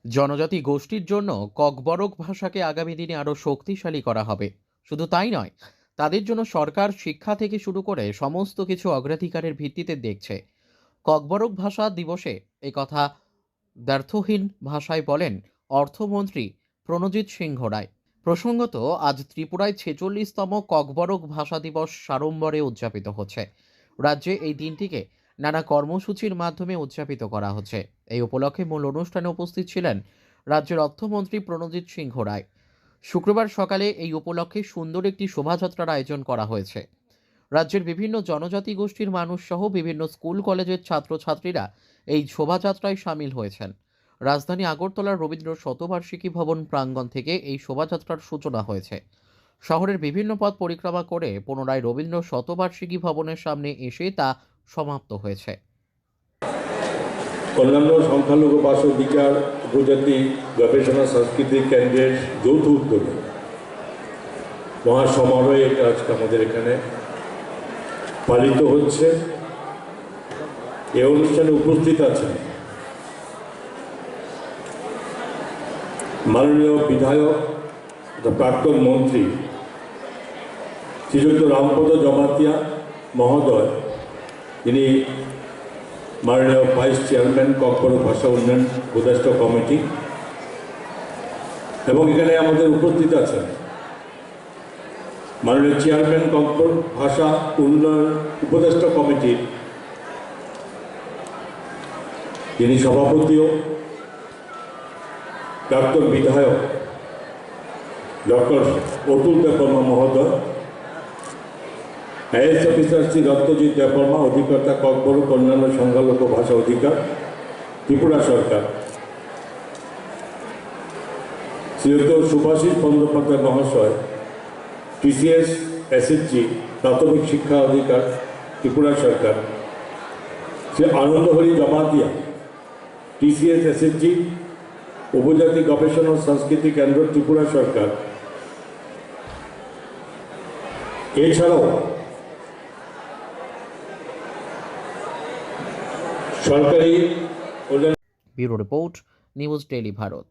জনজাতি গোষ্ঠীর জন্য ককবরক ভাষাকে আগামী দিনে আরও শক্তিশালী করা হবে। শুধু তাই নয়, তাদের জন্য সরকার শিক্ষা থেকে শুরু করে সমস্ত কিছু অগ্রাধিকারের ভিত্তিতে দেখছে। ককবরক ভাষা দিবসে এই কথা দ্ব্যর্থহীন ভাষায় বলেন অর্থমন্ত্রী প্রণজিৎ সিংহ রায়। প্রসঙ্গত, আজ ত্রিপুরায় 46তম ককবরক ভাষা দিবস সাড়ম্বরে উদযাপিত হচ্ছে। রাজ্যে এই দিনটিকে নানা কর্মসূচির মাধ্যমে উদযাপিত করা হচ্ছে। এই উপলক্ষে মূল অনুষ্ঠানে উপস্থিত ছিলেন রাজ্যের অর্থমন্ত্রী প্রণজিৎ সিংহ রায়। শুক্রবার সকালে এই উপলক্ষে সুন্দর একটি শোভাযাত্রার আয়োজন করা হয়েছে। রাজ্যের বিভিন্ন জনজাতি গোষ্ঠীর মানুষ সহ বিভিন্ন স্কুল কলেজের ছাত্রছাত্রীরা এই শোভাযাত্রায় সামিল হয়েছেন। রাজধানী আগরতলার রবীন্দ্র শতবার্ষিকী ভবন প্রাঙ্গণ থেকে এই শোভাযাত্রার সূচনা হয়েছে। শহরের বিভিন্ন পথ পরিক্রমা করে পুনরায় রবীন্দ্র শতবার্ষিকী ভবনের সামনে এসে তা সমাপ্ত হয়েছে। অন্যান্য সংখ্যালঘু ভাষা অধিকার উপজাতি গবেষণা সাংস্কৃতিক কেন্দ্রের যৌথ উদ্যোগে মহাসমারোহে এটা আজকে আমাদের এখানে পালিত হচ্ছে। এই অনুষ্ঠানে উপস্থিত আছেন মাননীয় বিধায়ক প্রাক্তন মন্ত্রী শ্রীযুক্ত রামপদ জমাতিয়া মহোদয়, যিনি মাননীয় ভাইস চেয়ারম্যান ককবরক ভাষা উন্নয়ন উপদেষ্টা কমিটি, এবং এখানে আমাদের উপস্থিত আছেন মাননীয় চেয়ারম্যান ককবরক ভাষা উন্নয়ন উপদেষ্টা কমিটির যিনি সভাপতিও প্রাক্তন বিধায়ক ডক্টর অতুল দেববর্মা মহোদয়, আইএস অফিসার শ্রী রত্নজিৎ দেববর্মা, অধিকর্তা ককবরক অন্যান্য সংখ্যালঘু ভাষা অধিকার ত্রিপুরা সরকার, শ্রীযুক্ত সুভাষিস বন্দ্যোপাধ্যায় মহাশয়, টিসিএস এসএসজি প্রাথমিক শিক্ষা অধিকার ত্রিপুরা সরকার, শ্রী আনন্দহরি জমাতিয়া, টিসিএস এসএসজি উপজাতি গবেষণা ও সংস্কৃতি কেন্দ্র ত্রিপুরা সরকার, এছাড়াও সরকারি। Bureau report, news daily Bharat.